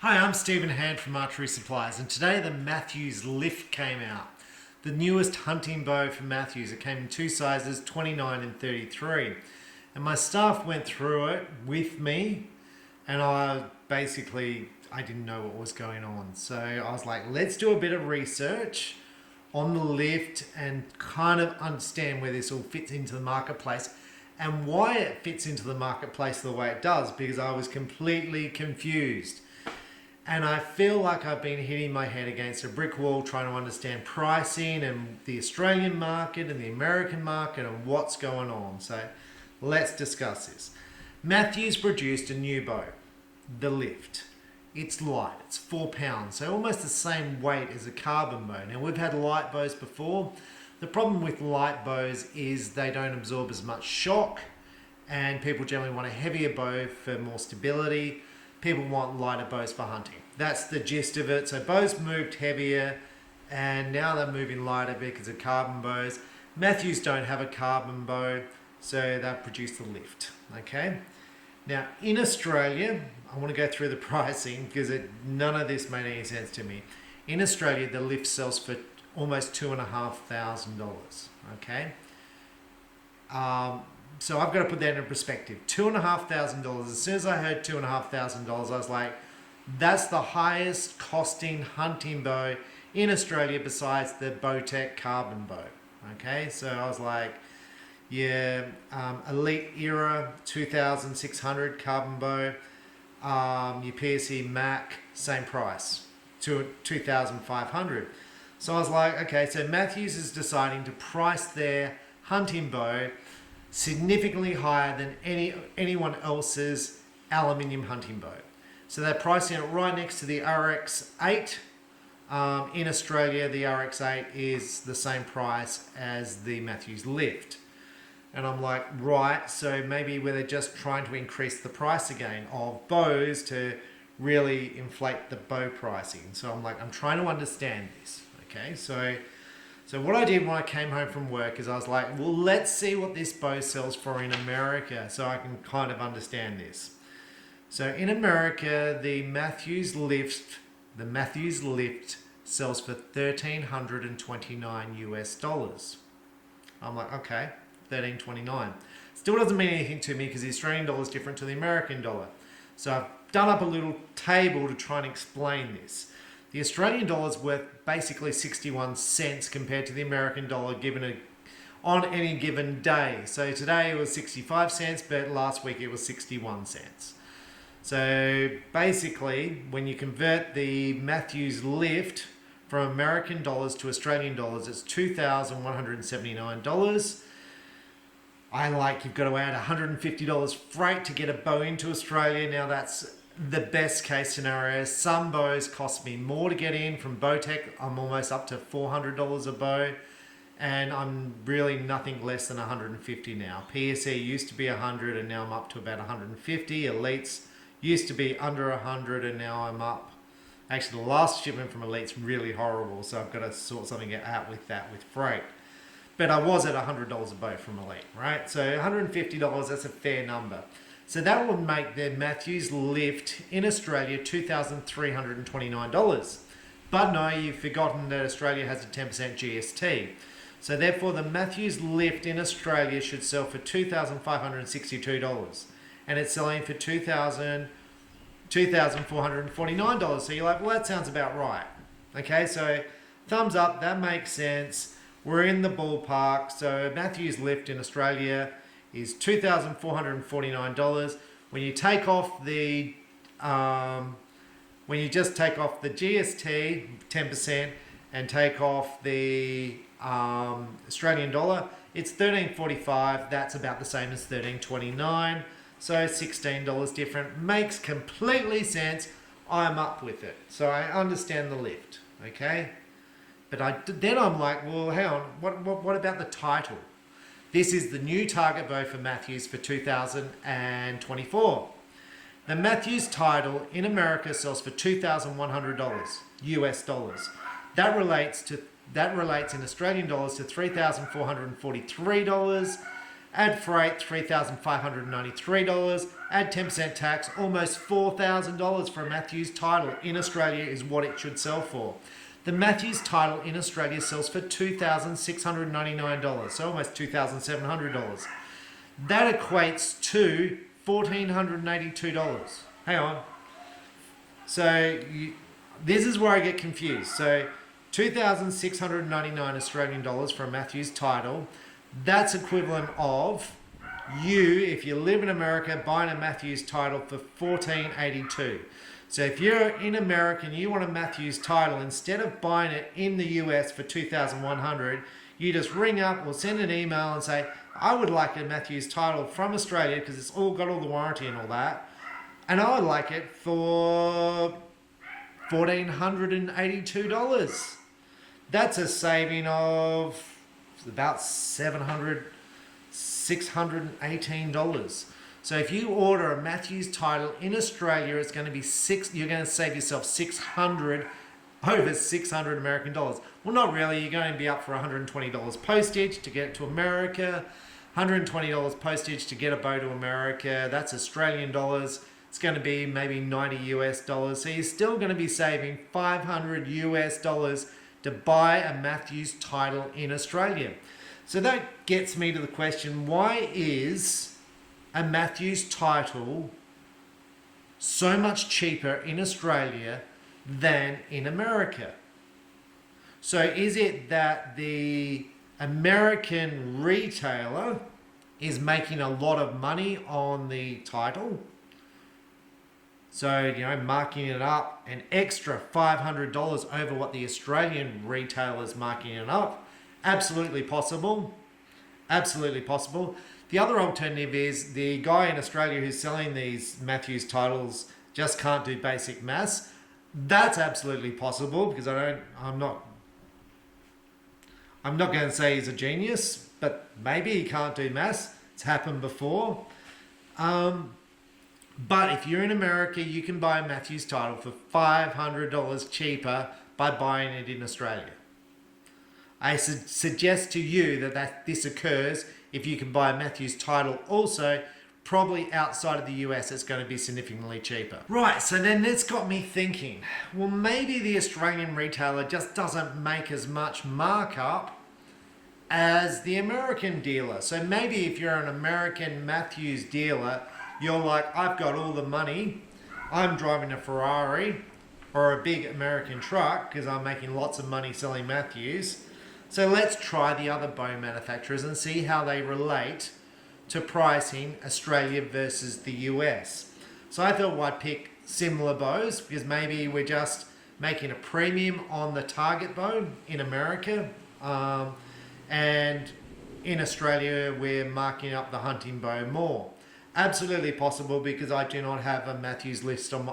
Hi, I'm Stephen Hand from Archery Supplies, and today the Mathews Lift came out. The newest hunting bow from Mathews. It came in two sizes, 29 and 33. And my staff went through it with me, and I didn't know what was going on. So I was like, let's do a bit of research on the lift and kind of understand where this all fits into the marketplace and why it fits into the marketplace the way it does, because I was completely confused. And I feel like I've been hitting my head against a brick wall trying to understand pricing and the Australian market and the American market and what's going on. So let's discuss this. Mathews produced a new bow, the Lift. It's light, it's 4 pounds, so almost the same weight as a carbon bow. Now we've had light bows before. The problem with light bows is they don't absorb as much shock, and people generally want a heavier bow for more stability. People want lighter bows for hunting. That's the gist of it. So bows moved heavier, and now they're moving lighter because of carbon bows. Mathews don't have a carbon bow, so they've produced the Lift. Okay. Now in Australia, I want to go through the pricing because none of this made any sense to me. In Australia, the Lift sells for almost $2,500. Okay. So I've got to put that in perspective. $2,500. As soon as I heard $2,500, I was like, that's the highest costing hunting bow in Australia besides the Bowtech carbon bow. Okay, so I was like, yeah, Elite era 2,600 carbon bow. Your PSE Mac, same price, 2,500. So I was like, okay, so Mathews is deciding to price their hunting bow significantly higher than anyone else's aluminium hunting bow. So they're pricing it right next to the RX8. In Australia, the RX8 is the same price as the Mathews Lift. And I'm like, right, so maybe they're just trying to increase the price again of bows to really inflate the bow pricing. So I'm like, I'm trying to understand this. Okay, so what I did when I came home from work is I was like, well, let's see what this bow sells for in America so I can kind of understand this. So in America, the Mathews Lift sells for $1,329 US. I'm like, okay, $1,329. Still doesn't mean anything to me because the Australian dollar is different to the American dollar. So I've done up a little table to try and explain this. The Australian dollar is worth basically 61 cents compared to the American dollar on any given day. So today it was 65 cents, but last week it was 61 cents. So basically, when you convert the Mathews Lift from American dollars to Australian dollars, it's $2,179. You've got to add $150 freight to get a bow into Australia. Now that's the best case scenario. Some bows cost me more to get in. From Bowtech, I'm almost up to $400 a bow, and I'm really nothing less than $150 now. PSE used to be $100, and now I'm up to about $150. Elites used to be under $100, and now I'm up. Actually, the last shipment from Elite's really horrible, so I've got to sort something out with that with freight. But I was at $100 a bow from Elite, right? So $150, that's a fair number. So that would make the Mathews Lift in Australia $2,329. But no, you've forgotten that Australia has a 10% GST. So therefore the Mathews Lift in Australia should sell for $2,562. And it's selling for $2,449. So you're like, well, that sounds about right. Okay, so thumbs up, that makes sense. We're in the ballpark. So Mathews Lift in Australia is $2,449. When you take off the just take off the GST 10% and take off the Australian dollar, it's $13.45. That's about the same as $13.29. So $16 different. Makes completely sense. I'm up with it. So I understand the Lift. Okay, but then I'm like, well, hang on. What about the Title? This is the new target bow for Mathews for 2024. The Mathews Title in America sells for $2,100 US dollars. That relates in Australian dollars to $3,443. Add freight, $3,593. add 10% tax, almost $4,000 for a Mathews Title in Australia is what it should sell for. The Mathews Title in Australia sells for $2,699, so almost $2,700. That equates to $1,482. Hang on. So this is where I get confused. So 2,699 Australian dollars for a Mathews Title. That's equivalent of you, if you live in America, buying a Mathews Title for $1,482. So if you're in America and you want a Mathews Title, instead of buying it in the US for $2,100, you just ring up or send an email and say, I would like a Mathews Title from Australia because it's all got all the warranty and all that, and I would like it for $1,482. That's a saving of about $618. So if you order a Mathews Title in Australia, it's going to be you're going to save yourself over 600 American dollars. Well, not really. You're going to be up for $120 postage to get it to America, $120 postage to get a bow to America. That's Australian dollars. It's going to be maybe $90 US. So you're still going to be saving $500 US to buy a Mathews Title in Australia. So that gets me to the question, why is a Mathews Title so much cheaper in Australia than in America? So is it that the American retailer is making a lot of money on the title? So, marking it up an extra $500 over what the Australian retailer is marking it up. Absolutely possible. Absolutely possible. The other alternative is the guy in Australia who's selling these Mathews Titles just can't do basic maths. That's absolutely possible because I'm not going to say he's a genius, but maybe he can't do maths. It's happened before. But if you're in America, you can buy a Mathews Title for $500 cheaper by buying it in Australia. I suggest to you that this occurs if you can buy a Mathews Title also, probably outside of the US, it's going to be significantly cheaper. Right, so then that's got me thinking, well, maybe the Australian retailer just doesn't make as much markup as the American dealer. So maybe if you're an American Mathews dealer, you're like, I've got all the money, I'm driving a Ferrari or a big American truck because I'm making lots of money selling Mathews. So let's try the other bow manufacturers and see how they relate to pricing Australia versus the US. So I thought I'd pick similar bows because maybe we're just making a premium on the target bow in America, and in Australia we're marking up the hunting bow more. Absolutely possible because I do not have a Mathews Lift on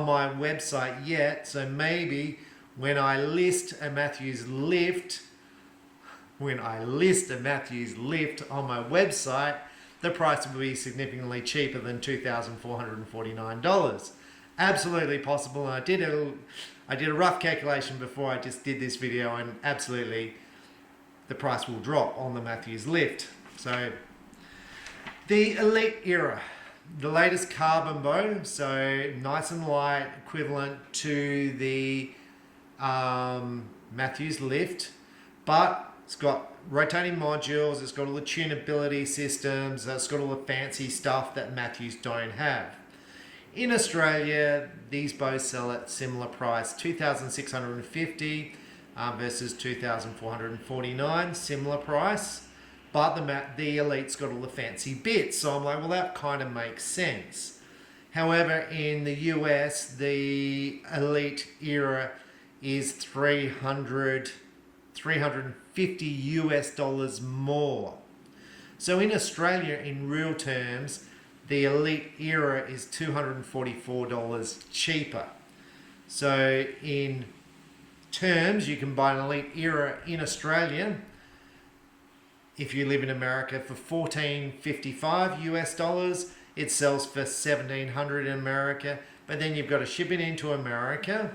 my website yet. So maybe when I list a Mathews Lift on my website, the price will be significantly cheaper than $2,449. Absolutely possible. And I did a rough calculation before I just did this video, and absolutely the price will drop on the Mathews Lift. So the Elite era, the latest carbon bow, so nice and light, equivalent to the Mathews Lift, but it's got rotating modules, it's got all the tunability systems, it's got all the fancy stuff that Mathews don't have. In Australia, these bows sell at similar price, $2,650 versus $2,449, similar price. But the Elite's got all the fancy bits, so I'm like, well, that kind of makes sense. However, in the US, the Elite era is $350 US more. So in Australia, in real terms, the Elite era is $244 cheaper. So in terms, you can buy an Elite era in Australia, if you live in America, for $1,455 US. It sells for $1,700 in America, but then you've got to ship it into America.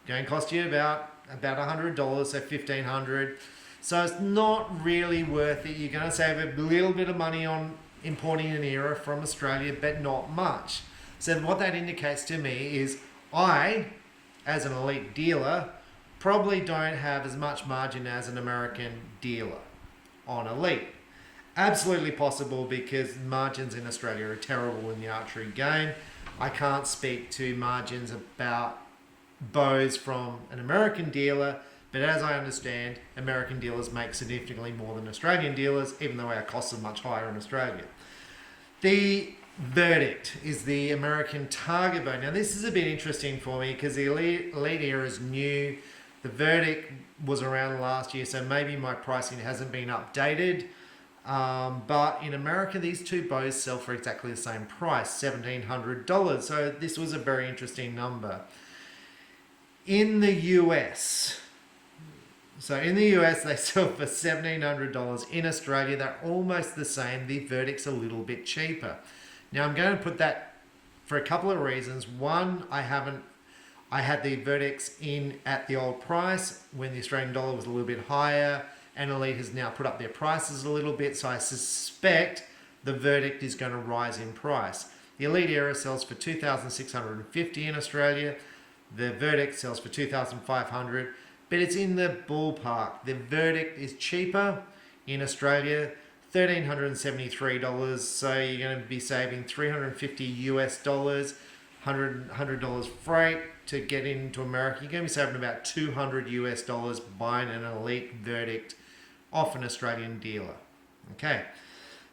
Going to cost you about $100, so $1,500. So it's not really worth it. You're going to save a little bit of money on importing an era from Australia, but not much. So what that indicates to me is I, as an elite dealer, probably don't have as much margin as an American dealer on elite. Absolutely possible, because margins in Australia are terrible in the archery game. I can't speak to margins about bows from an American dealer, but as I understand, American dealers make significantly more than Australian dealers, even though our costs are much higher in Australia. The verdict is the American target bow. Now this is a bit interesting for me because the elite era is new. The verdict was around last year, so maybe my pricing hasn't been updated. But in America, these two bows sell for exactly the same price, $1,700. So this was a very interesting number. In the US, they sell for $1,700. In Australia, they're almost the same. The verdict's a little bit cheaper. Now I'm going to put that for a couple of reasons. One, I had the verdicts in at the old price when the Australian dollar was a little bit higher, and Elite has now put up their prices a little bit, so I suspect the verdict is going to rise in price. The Elite era sells for $2,650 in Australia. The verdict sells for $2,500, but it's in the ballpark. The verdict is cheaper in Australia, $1,373, so you're going to be saving $350 US, $100 freight to get into America. You're going to be saving about $200 US buying an Elite verdict off an Australian dealer. Okay,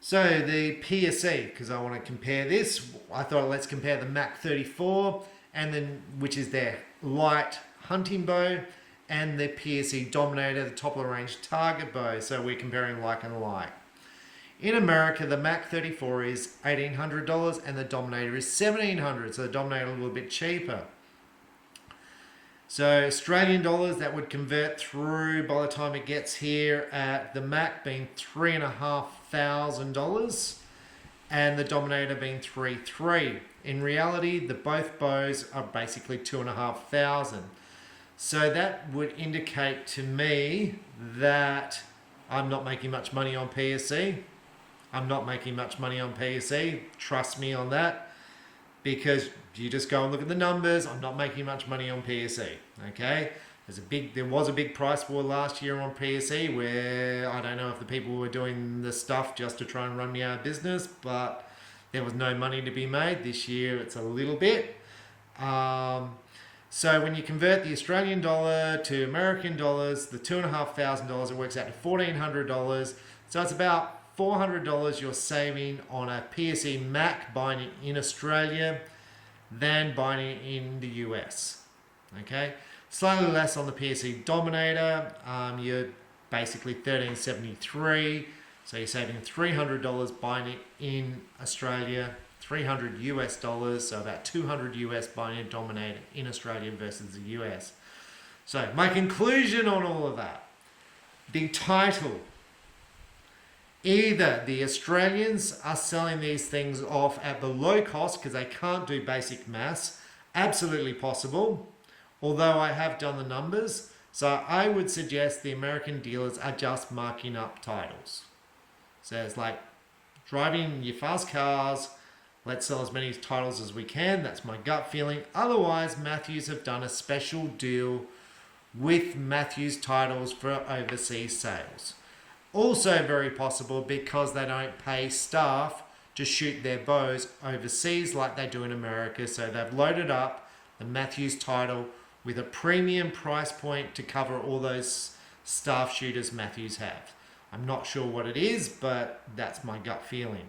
so the PSE, because I want to compare this, I thought let's compare the Mach 34, and then which is their light hunting bow, and the PSE Dominator, the top of the range target bow. So we're comparing like and like. In America, the Mach 34 is $1,800 and the Dominator is $1,700. So the Dominator a little bit cheaper. So Australian dollars, that would convert through by the time it gets here at the Mach being $3,500 and the Dominator being $3,300. In reality, both bows are basically $2,500. So that would indicate to me that I'm not making much money on PSE. I'm not making much money on PSE. Trust me on that. Because you just go and look at the numbers, I'm not making much money on PSE. Okay? There was a big price war last year on PSE where I don't know if the people were doing the stuff just to try and run me out of business, but there was no money to be made. This year it's a little bit. So when you convert the Australian dollar to American dollars, the $2,500, it works out to $1,400. So it's about $400 you're saving on a PSE Mach buying it in Australia than buying it in the US. Okay, slightly less on the PSE Dominator. You're basically $1,373, so you're saving $300 buying it in Australia. $300 US, so about $200 US buying a Dominator in Australia versus the US. So my conclusion on all of that, the title, either the Australians are selling these things off at the low cost because they can't do basic maths, absolutely possible, although I have done the numbers. So I would suggest the American dealers are just marking up titles. So it's like driving your fast cars, let's sell as many titles as we can. That's my gut feeling. Otherwise, Mathews have done a special deal with Mathews titles for overseas sales. Also very possible because they don't pay staff to shoot their bows overseas like they do in America. So they've loaded up the Mathews title with a premium price point to cover all those staff shooters Mathews have. I'm not sure what it is, but that's my gut feeling.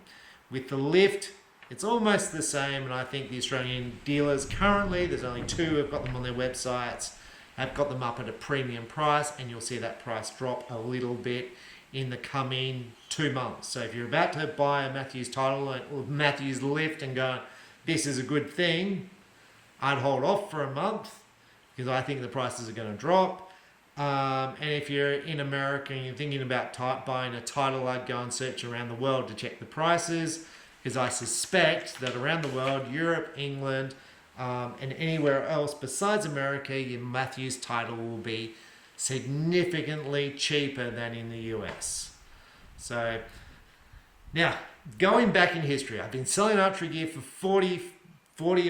With the Lift, it's almost the same, and I think the Australian dealers currently, there's only two who have got them on their websites, have got them up at a premium price, and you'll see that price drop a little bit in the coming 2 months. So if you're about to buy a Mathews title or Mathews Lift and go, this is a good thing, I'd hold off for a month because I think the prices are going to drop. And if you're in America and you're thinking about buying a title, I'd go and search around the world to check the prices, because I suspect that around the world, Europe, England, and anywhere else besides America, your Mathews title will be significantly cheaper than in the US. So now going back in history, I've been selling archery gear for 40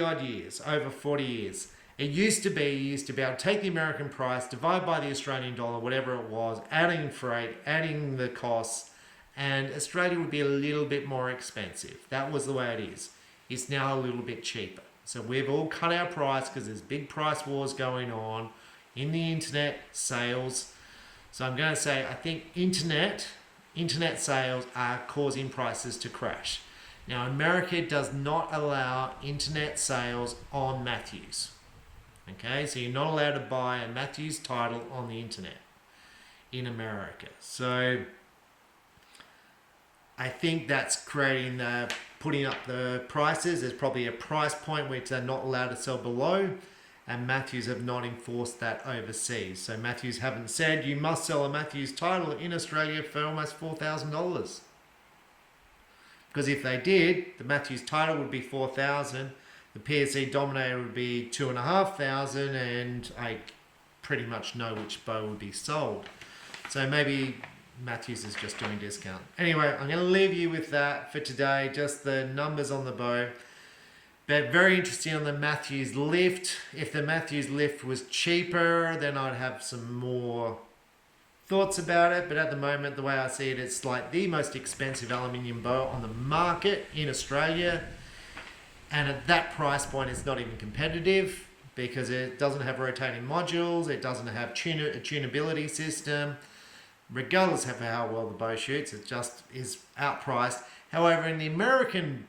odd years, over 40 years. It used to be, you used to be able to take the American price, divide by the Australian dollar, whatever it was, adding freight, adding the costs, and Australia would be a little bit more expensive. That was the way it is. It's now a little bit cheaper. So we've all cut our price because there's big price wars going on in the internet sales. So I'm going to say I think internet sales are causing prices to crash. Now America does not allow internet sales on Mathews. Okay, so you're not allowed to buy a Mathews title on the internet in America. So I think that's creating putting up the prices. There's probably a price point which they're not allowed to sell below, and Mathews have not enforced that overseas. So Mathews haven't said you must sell a Mathews title in Australia for almost $4,000. Because if they did, the Mathews title would be $4,000. The PSE Dominator would be $2,500, and I pretty much know which bow would be sold. So maybe Mathews is just doing discount. Anyway, I'm going to leave you with that for today, just the numbers on the bow. But very interesting on the Mathews Lift. If the Mathews Lift was cheaper, then I'd have some more thoughts about it. But at the moment, the way I see it, it's like the most expensive aluminium bow on the market in Australia. And at that price point, it's not even competitive because it doesn't have rotating modules. It doesn't have a tunability system. Regardless of how well the bow shoots, it just is outpriced. However, in the American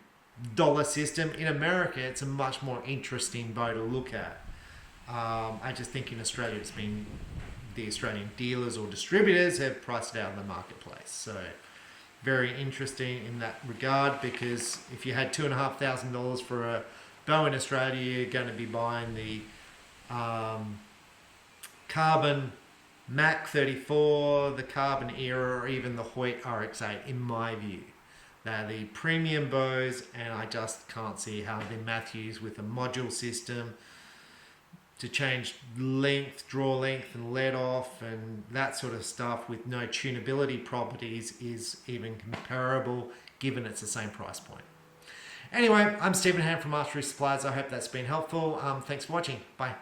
dollar system, in America, it's a much more interesting bow to look at. I just think in Australia, it's been the Australian dealers or distributors have priced it out in the marketplace. So very interesting in that regard, because if you had $2,500 for a bow in Australia, you're going to be buying the Carbon Mac 34, the Carbon Era, or even the Hoyt RX8, in my view. They're the premium bows, and I just can't see how the Mathews with a module system to change length, draw length and let off and that sort of stuff with no tunability properties is even comparable, given it's the same price point. Anyway, I'm Stephen Ham from Archery Supplies. I hope that's been helpful. Thanks for watching. Bye.